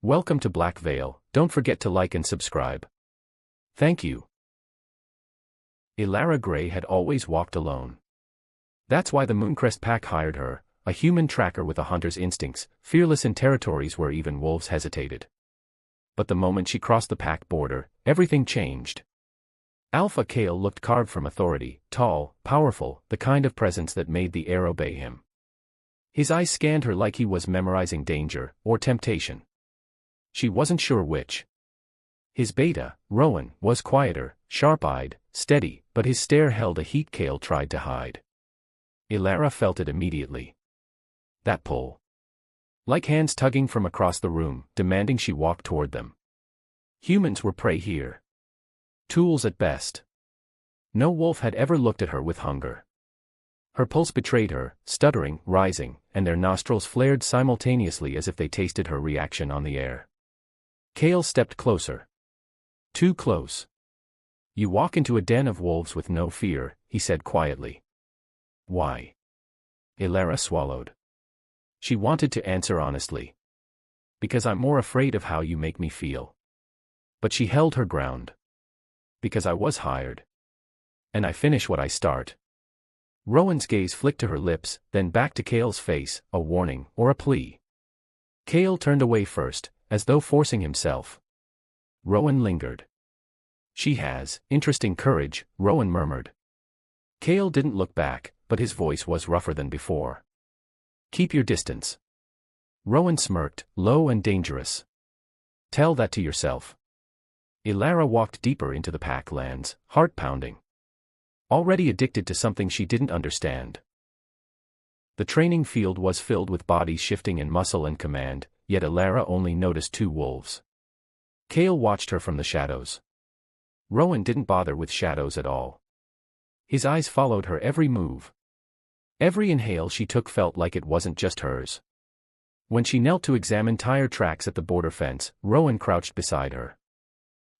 Welcome to Black Veil. Don't forget to like and subscribe. Thank you. Ilara Gray had always walked alone. That's why the Mooncrest Pack hired her, a human tracker with a hunter's instincts, fearless in territories where even wolves hesitated. But the moment she crossed the pack border, everything changed. Alpha Kale looked carved from authority, tall, powerful, the kind of presence that made the air obey him. His eyes scanned her like he was memorizing danger or temptation. She wasn't sure which. His beta, Rowan, was quieter, sharp-eyed, steady, but his stare held a heat Kale tried to hide. Ilara felt it immediately. That pull. Like hands tugging from across the room, demanding she walk toward them. Humans were prey here. Tools at best. No wolf had ever looked at her with hunger. Her pulse betrayed her, stuttering, rising, and their nostrils flared simultaneously as if they tasted her reaction on the air. Kale stepped closer. Too close. You walk into a den of wolves with no fear, he said quietly. Why? Ilara swallowed. She wanted to answer honestly. Because I'm more afraid of how you make me feel. But she held her ground. Because I was hired. And I finish what I start. Rowan's gaze flicked to her lips, then back to Kale's face, a warning or a plea. Kale turned away first, as though forcing himself. Rowan lingered. She has interesting courage, Rowan murmured. Kale didn't look back, but his voice was rougher than before. Keep your distance. Rowan smirked, low and dangerous. Tell that to yourself. Ilara walked deeper into the pack lands, heart pounding. Already addicted to something she didn't understand. The training field was filled with bodies shifting in muscle and command, yet Ilara only noticed 2 wolves. Kale watched her from the shadows. Rowan didn't bother with shadows at all. His eyes followed her every move. Every inhale she took felt like it wasn't just hers. When she knelt to examine tire tracks at the border fence, Rowan crouched beside her.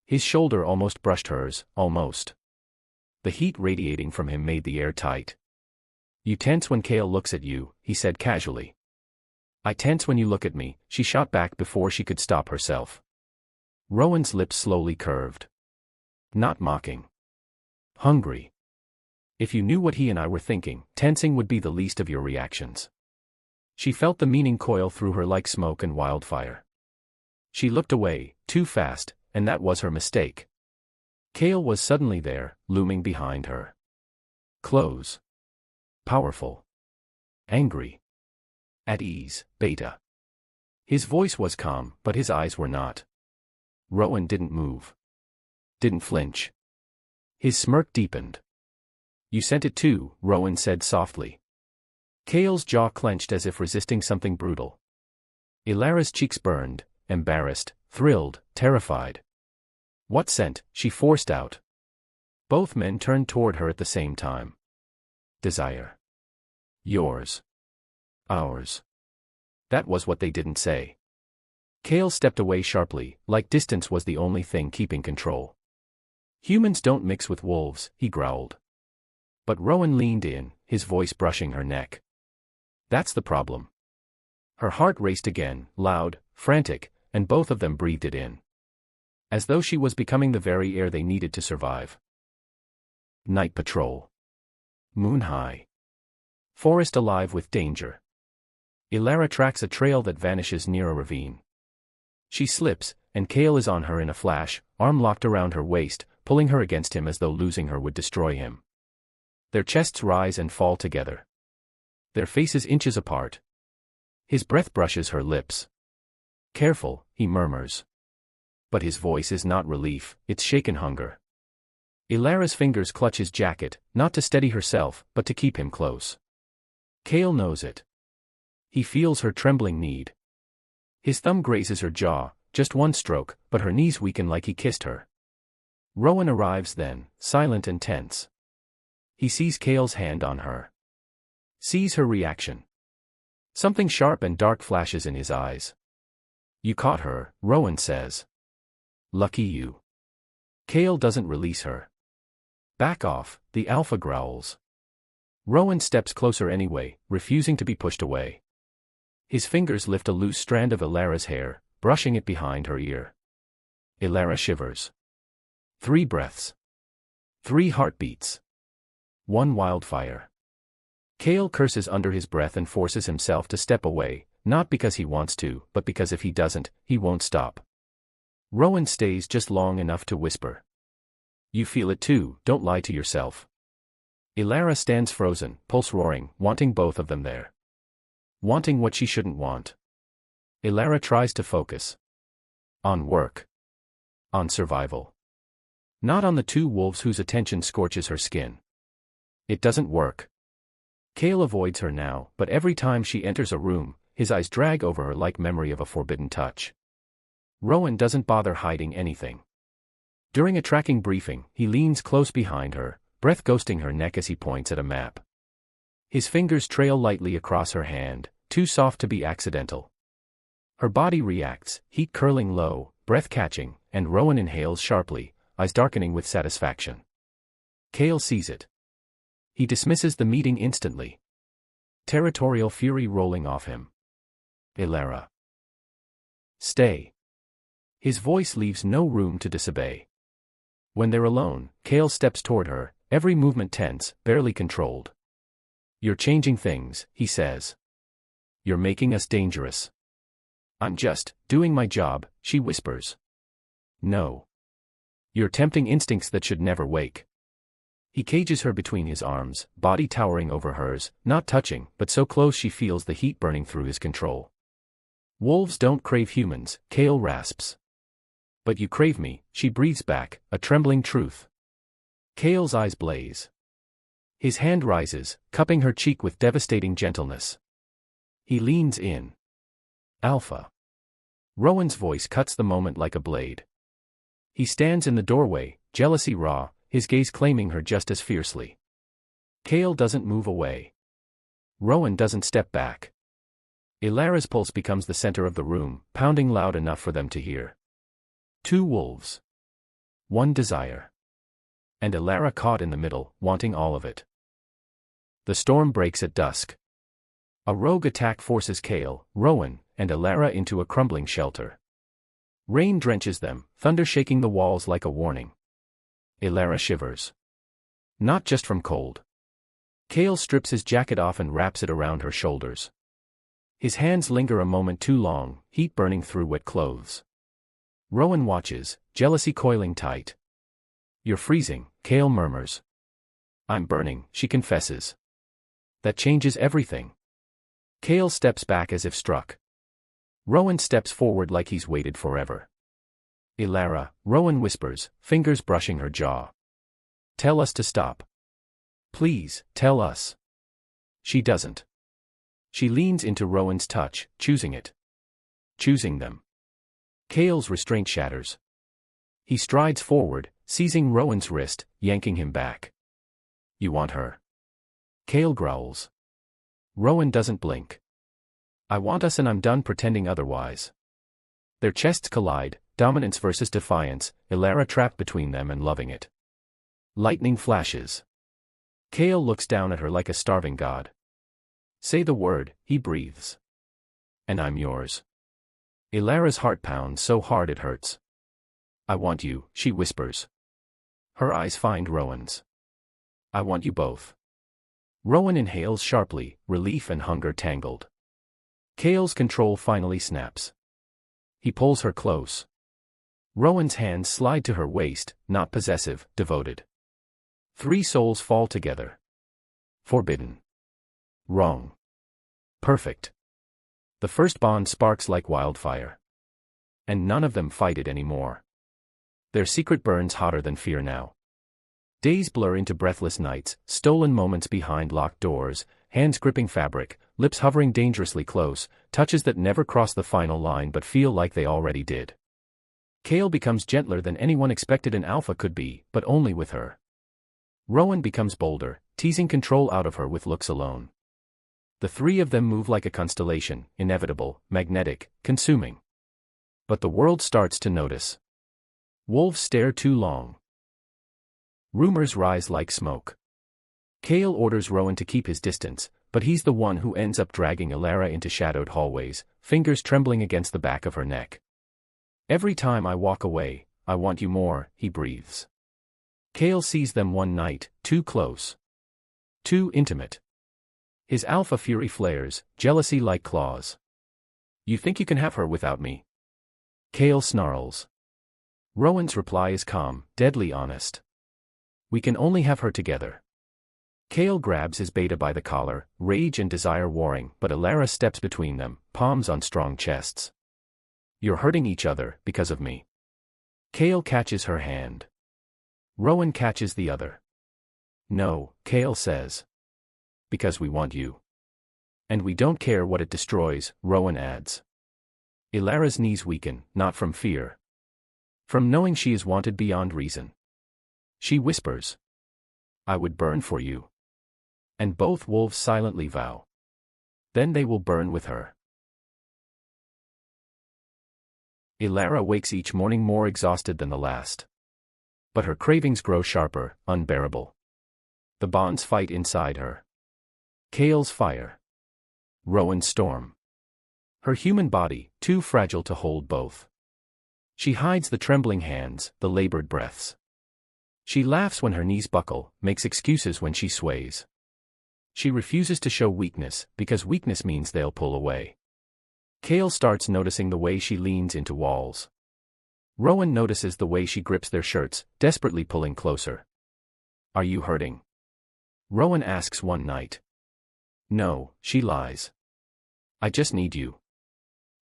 His shoulder almost brushed hers, almost. The heat radiating from him made the air tight. You tense when Kale looks at you, he said casually. I tense when you look at me, she shot back before she could stop herself. Rowan's lips slowly curved. Not mocking. Hungry. If you knew what he and I were thinking, tensing would be the least of your reactions. She felt the meaning coil through her like smoke and wildfire. She looked away, too fast, and that was her mistake. Kale was suddenly there, looming behind her. Close. Powerful. Angry. At ease, beta. His voice was calm, but his eyes were not. Rowan didn't move. Didn't flinch. His smirk deepened. You sent it too, Rowan said softly. Kale's jaw clenched as if resisting something brutal. Ilara's cheeks burned, embarrassed, thrilled, terrified. What scent? She forced out. Both men turned toward her at the same time. Desire. Yours. Ours. That was what they didn't say. Kale stepped away sharply, like distance was the only thing keeping control. Humans don't mix with wolves, he growled. But Rowan leaned in, his voice brushing her neck. That's the problem. Her heart raced again, loud, frantic, and both of them breathed it in. As though she was becoming the very air they needed to survive. Night patrol. Moon high. Forest alive with danger. Ilara tracks a trail that vanishes near a ravine. She slips, and Kale is on her in a flash, arm locked around her waist, pulling her against him as though losing her would destroy him. Their chests rise and fall together. Their faces inches apart. His breath brushes her lips. Careful, he murmurs. But his voice is not relief, it's shaken hunger. Ilara's fingers clutch his jacket, not to steady herself, but to keep him close. Kale knows it. He feels her trembling need. His thumb grazes her jaw, just one stroke, but her knees weaken like he kissed her. Rowan arrives then, silent and tense. He sees Kale's hand on her. Sees her reaction. Something sharp and dark flashes in his eyes. You caught her, Rowan says. Lucky you. Kale doesn't release her. Back off, the alpha growls. Rowan steps closer anyway, refusing to be pushed away. His fingers lift a loose strand of Ilara's hair, brushing it behind her ear. Ilara shivers. 3 breaths. 3 heartbeats. 1 wildfire. Cale curses under his breath and forces himself to step away, not because he wants to, but because if he doesn't, he won't stop. Rowan stays just long enough to whisper. You feel it too, don't lie to yourself. Ilara stands frozen, pulse roaring, wanting both of them there. Wanting what she shouldn't want. Ilara tries to focus. On work. On survival. Not on the 2 wolves whose attention scorches her skin. It doesn't work. Cale avoids her now, but every time she enters a room, his eyes drag over her like memory of a forbidden touch. Rowan doesn't bother hiding anything. During a tracking briefing, he leans close behind her, breath ghosting her neck as he points at a map. His fingers trail lightly across her hand, too soft to be accidental. Her body reacts, heat curling low, breath catching, and Rowan inhales sharply, eyes darkening with satisfaction. Cale sees it. He dismisses the meeting instantly. Territorial fury rolling off him. Ilara. Stay. His voice leaves no room to disobey. When they're alone, Cale steps toward her, every movement tense, barely controlled. You're changing things, he says. You're making us dangerous. I'm just doing my job, she whispers. No. You're tempting instincts that should never wake. He cages her between his arms, body towering over hers, not touching, but so close she feels the heat burning through his control. Wolves don't crave humans, Cale rasps. But you crave me, she breathes back, a trembling truth. Cale's eyes blaze. His hand rises, cupping her cheek with devastating gentleness. He leans in. Alpha. Rowan's voice cuts the moment like a blade. He stands in the doorway, jealousy raw, his gaze claiming her just as fiercely. Cale doesn't move away. Rowan doesn't step back. Ilara's pulse becomes the center of the room, pounding loud enough for them to hear. 2 wolves. 1 desire. And Ilara caught in the middle, wanting all of it. The storm breaks at dusk. A rogue attack forces Cale, Rowan, and Ilara into a crumbling shelter. Rain drenches them, thunder shaking the walls like a warning. Ilara shivers. Not just from cold. Cale strips his jacket off and wraps it around her shoulders. His hands linger a moment too long, heat burning through wet clothes. Rowan watches, jealousy coiling tight. You're freezing, Cale murmurs. I'm burning, she confesses. That changes everything. Cale steps back as if struck. Rowan steps forward like he's waited forever. Ilara, Rowan whispers, fingers brushing her jaw. Tell us to stop. Please, tell us. She doesn't. She leans into Rowan's touch, choosing it. Choosing them. Cale's restraint shatters. He strides forward, seizing Rowan's wrist, yanking him back. You want her? Cale growls. Rowan doesn't blink. I want us and I'm done pretending otherwise. Their chests collide, dominance versus defiance, Ilara trapped between them and loving it. Lightning flashes. Cale looks down at her like a starving god. Say the word, he breathes. And I'm yours. Ilara's heart pounds so hard it hurts. I want you, she whispers. Her eyes find Rowan's. I want you both. Rowan inhales sharply, relief and hunger tangled. Cale's control finally snaps. He pulls her close. Rowan's hands slide to her waist, not possessive, devoted. 3 souls fall together. Forbidden. Wrong. Perfect. The first bond sparks like wildfire. And none of them fight it anymore. Their secret burns hotter than fear now. Days blur into breathless nights, stolen moments behind locked doors, hands gripping fabric, lips hovering dangerously close, touches that never cross the final line but feel like they already did. Cale becomes gentler than anyone expected an alpha could be, but only with her. Rowan becomes bolder, teasing control out of her with looks alone. The 3 of them move like a constellation, inevitable, magnetic, consuming. But the world starts to notice. Wolves stare too long. Rumors rise like smoke. Cale orders Rowan to keep his distance, but he's the one who ends up dragging Ilara into shadowed hallways, fingers trembling against the back of her neck. Every time I walk away, I want you more, he breathes. Kale sees them one night, too close. Too intimate. His alpha fury flares, jealousy like claws. You think you can have her without me? Kale snarls. Rowan's reply is calm, deadly honest. We can only have her together. Kale grabs his beta by the collar, rage and desire warring, but Elara steps between them, palms on strong chests. You're hurting each other, because of me. Kale catches her hand. Rowan catches the other. No, Kale says. Because we want you. And we don't care what it destroys, Rowan adds. Elara's knees weaken, not from fear. From knowing she is wanted beyond reason. She whispers. I would burn for you. And both wolves silently vow. Then they will burn with her. Elara wakes each morning more exhausted than the last. But her cravings grow sharper, unbearable. The bonds fight inside her. Kale's fire. Rowan's storm. Her human body, too fragile to hold both. She hides the trembling hands, the labored breaths. She laughs when her knees buckle, makes excuses when she sways. She refuses to show weakness, because weakness means they'll pull away. Kale starts noticing the way she leans into walls. Rowan notices the way she grips their shirts, desperately pulling closer. Are you hurting? Rowan asks one night. No, she lies. I just need you.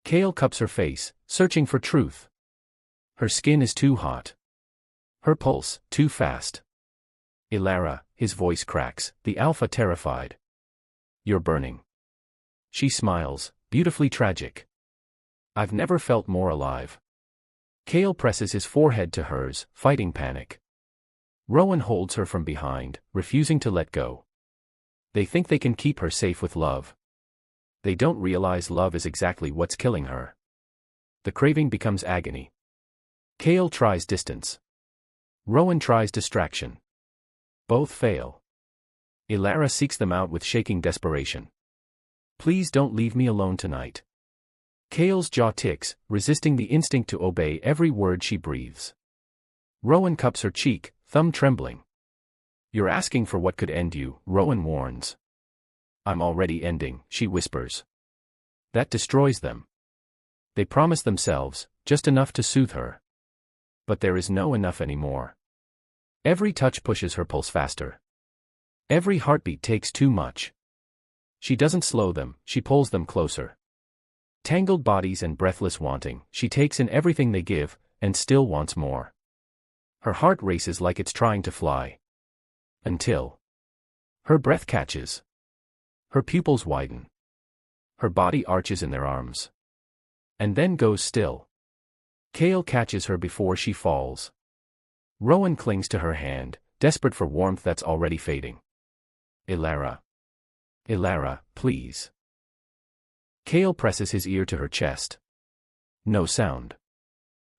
Kale cups her face, searching for truth. Her skin is too hot. Her pulse, too fast. Elara, his voice cracks, the alpha terrified. You're burning. She smiles, beautifully tragic. I've never felt more alive. Kale presses his forehead to hers, fighting panic. Rowan holds her from behind, refusing to let go. They think they can keep her safe with love. They don't realize love is exactly what's killing her. The craving becomes agony. Kale tries distance. Rowan tries distraction. Both fail. Elara seeks them out with shaking desperation. Please don't leave me alone tonight. Kale's jaw ticks, resisting the instinct to obey every word she breathes. Rowan cups her cheek, thumb trembling. You're asking for what could end you, Rowan warns. I'm already ending, she whispers. That destroys them. They promise themselves, just enough to soothe her. But there is no enough anymore. Every touch pushes her pulse faster. Every heartbeat takes too much. She doesn't slow them, she pulls them closer. Tangled bodies and breathless wanting, she takes in everything they give, and still wants more. Her heart races like it's trying to fly. Until her breath catches. Her pupils widen. Her body arches in their arms. And then goes still. Kale catches her before she falls. Rowan clings to her hand, desperate for warmth that's already fading. Elara. Elara, please. Kale presses his ear to her chest. No sound.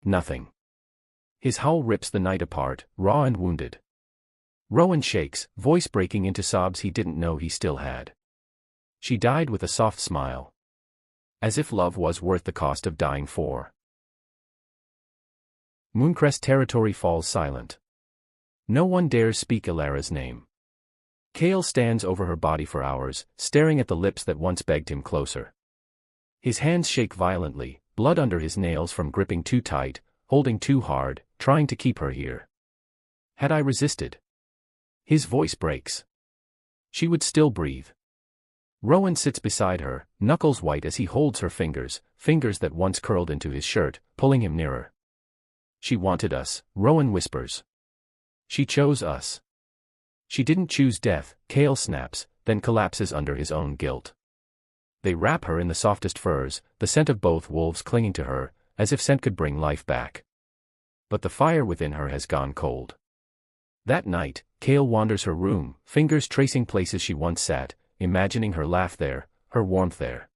Nothing. His howl rips the night apart, raw and wounded. Rowan shakes, voice breaking into sobs he didn't know he still had. She died with a soft smile. As if love was worth the cost of dying for. Mooncrest territory falls silent. No one dares speak Elara's name. Kale stands over her body for hours, staring at the lips that once begged him closer. His hands shake violently, blood under his nails from gripping too tight, holding too hard, trying to keep her here. Had I resisted? His voice breaks. She would still breathe. Rowan sits beside her, knuckles white as he holds her fingers, fingers that once curled into his shirt, pulling him nearer. She wanted us, Rowan whispers. She chose us. She didn't choose death, Kale snaps, then collapses under his own guilt. They wrap her in the softest furs, the scent of both wolves clinging to her, as if scent could bring life back. But the fire within her has gone cold. That night, Kale wanders her room, fingers tracing places she once sat, imagining her laugh there, her warmth there.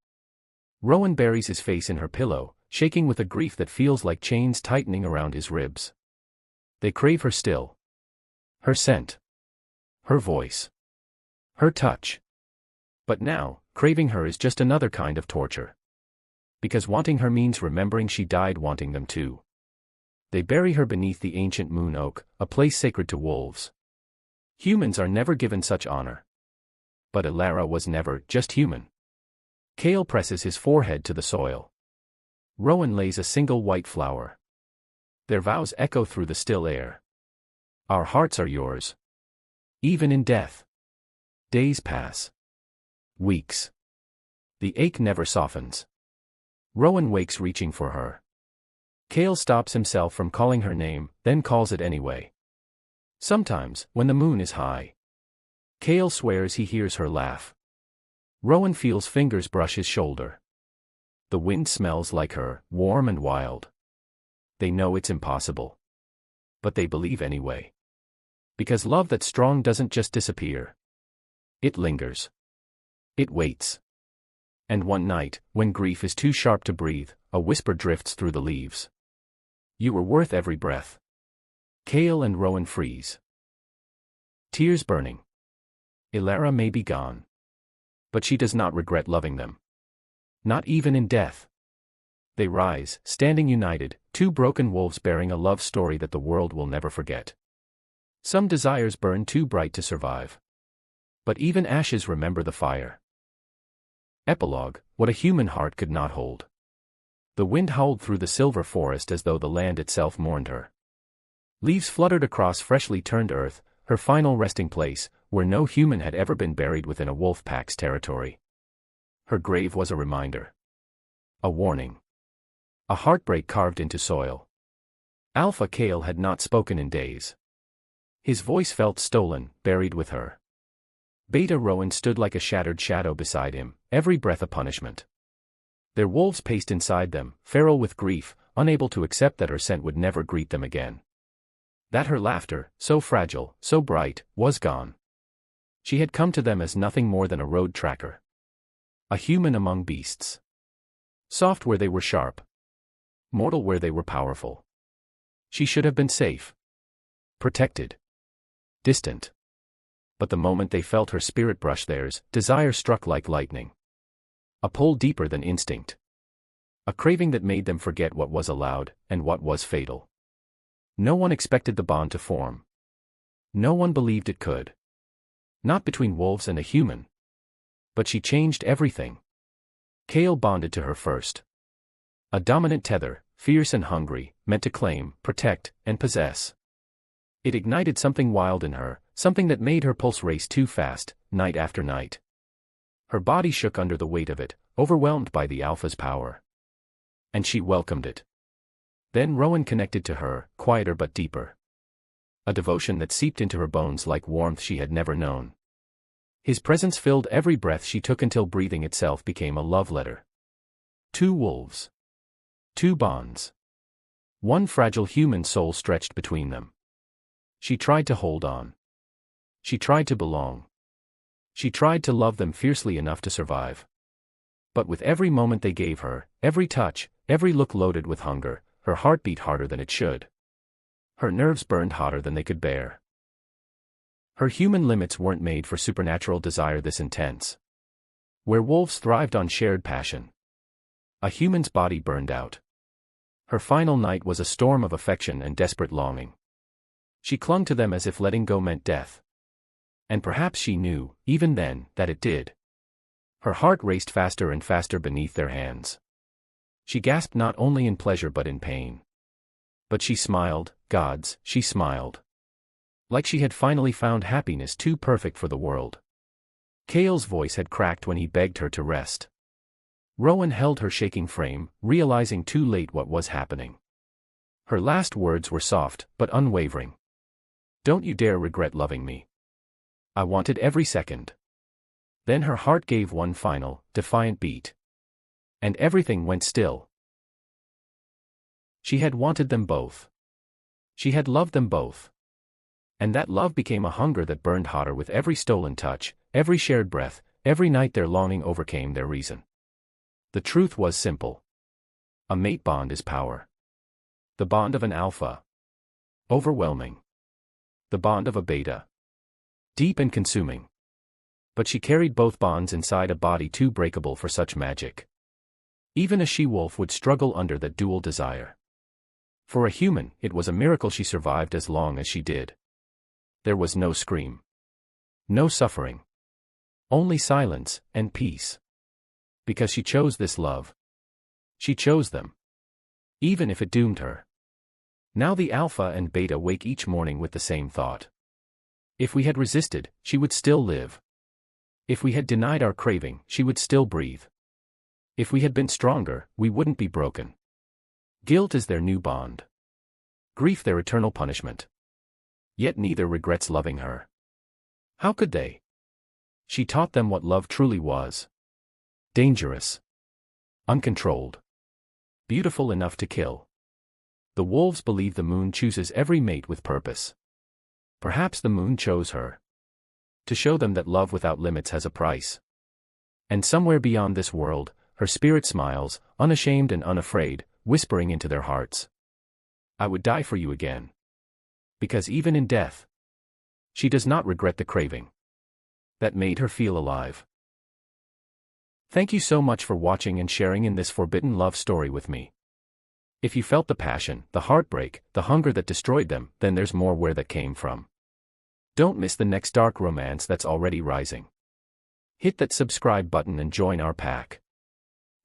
Rowan buries his face in her pillow, shaking with a grief that feels like chains tightening around his ribs. They crave her still. Her scent. Her voice. Her touch. But now, craving her is just another kind of torture. Because wanting her means remembering she died wanting them too. They bury her beneath the ancient moon oak, a place sacred to wolves. Humans are never given such honor. But Ilara was never just human. Kale presses his forehead to the soil. Rowan lays a single white flower. Their vows echo through the still air. Our hearts are yours. Even in death. Days pass. Weeks. The ache never softens. Rowan wakes reaching for her. Kale stops himself from calling her name, then calls it anyway. Sometimes, when the moon is high. Kale swears he hears her laugh. Rowan feels fingers brush his shoulder. The wind smells like her, warm and wild. They know it's impossible. But they believe anyway. Because love that's strong doesn't just disappear. It lingers. It waits. And one night, when grief is too sharp to breathe, a whisper drifts through the leaves. You were worth every breath. Kale and Rowan freeze. Tears burning. Ilara may be gone. But she does not regret loving them. Not even in death. They rise, standing united, two broken wolves bearing a love story that the world will never forget. Some desires burn too bright to survive. But even ashes remember the fire. Epilogue, what a human heart could not hold. The wind howled through the silver forest as though the land itself mourned her. Leaves fluttered across freshly turned earth, her final resting place, where no human had ever been buried within a wolf pack's territory. Her grave was a reminder. A warning. A heartbreak carved into soil. Alpha Kale had not spoken in days. His voice felt stolen, buried with her. Beta Rowan stood like a shattered shadow beside him, every breath a punishment. Their wolves paced inside them, feral with grief, unable to accept that her scent would never greet them again. That her laughter, so fragile, so bright, was gone. She had come to them as nothing more than a road tracker. A human among beasts. Soft where they were sharp. Mortal where they were powerful. She should have been safe. Protected. Distant. But the moment they felt her spirit brush theirs, desire struck like lightning. A pull deeper than instinct. A craving that made them forget what was allowed, and what was fatal. No one expected the bond to form. No one believed it could. Not between wolves and a human. But she changed everything. Kale bonded to her first. A dominant tether, fierce and hungry, meant to claim, protect, and possess. It ignited something wild in her, something that made her pulse race too fast, night after night. Her body shook under the weight of it, overwhelmed by the Alpha's power. And she welcomed it. Then Rowan connected to her, quieter but deeper. A devotion that seeped into her bones like warmth she had never known. His presence filled every breath she took until breathing itself became a love letter. Two wolves. Two bonds. One fragile human soul stretched between them. She tried to hold on. She tried to belong. She tried to love them fiercely enough to survive. But with every moment they gave her, every touch, every look loaded with hunger, her heart beat harder than it should. Her nerves burned hotter than they could bear. Her human limits weren't made for supernatural desire this intense. Werewolves thrived on shared passion. A human's body burned out. Her final night was a storm of affection and desperate longing. She clung to them as if letting go meant death. And perhaps she knew, even then, that it did. Her heart raced faster and faster beneath their hands. She gasped not only in pleasure but in pain. But she smiled, gods, she smiled. Like she had finally found happiness too perfect for the world. Kale's voice had cracked when he begged her to rest. Rowan held her shaking frame, realizing too late what was happening. Her last words were soft, but unwavering. Don't you dare regret loving me. I wanted every second. Then her heart gave one final, defiant beat. And everything went still. She had wanted them both. She had loved them both. And that love became a hunger that burned hotter with every stolen touch, every shared breath, every night their longing overcame their reason. The truth was simple. A mate bond is power. The bond of an alpha. Overwhelming. The bond of a beta. Deep and consuming. But she carried both bonds inside a body too breakable for such magic. Even a she-wolf would struggle under that dual desire. For a human, it was a miracle she survived as long as she did. There was no scream. No suffering. Only silence and peace. Because she chose this love. She chose them. Even if it doomed her. Now the alpha and beta wake each morning with the same thought. If we had resisted, she would still live. If we had denied our craving, she would still breathe. If we had been stronger, we wouldn't be broken. Guilt is their new bond. Grief their eternal punishment. Yet neither regrets loving her. How could they? She taught them what love truly was. Dangerous. Uncontrolled. Beautiful enough to kill. The wolves believe the moon chooses every mate with purpose. Perhaps the moon chose her. To show them that love without limits has a price. And somewhere beyond this world, her spirit smiles, unashamed and unafraid, whispering into their hearts. I would die for you again. Because even in death, she does not regret the craving that made her feel alive. Thank you so much for watching and sharing in this forbidden love story with me. If you felt the passion, the heartbreak, the hunger that destroyed them, then there's more where that came from. Don't miss the next dark romance that's already rising. Hit that subscribe button and join our pack.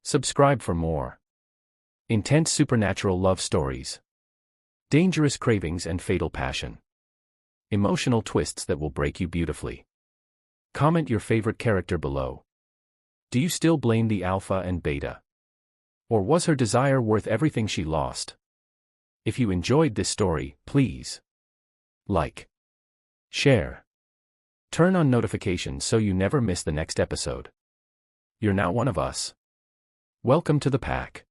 Subscribe for more intense supernatural love stories, dangerous cravings and fatal passion, emotional twists that will break you beautifully. Comment your favorite character below. Do you still blame the alpha and beta? Or was her desire worth everything she lost? If you enjoyed this story, please like, share, turn on notifications so you never miss the next episode. You're now one of us. Welcome to the pack.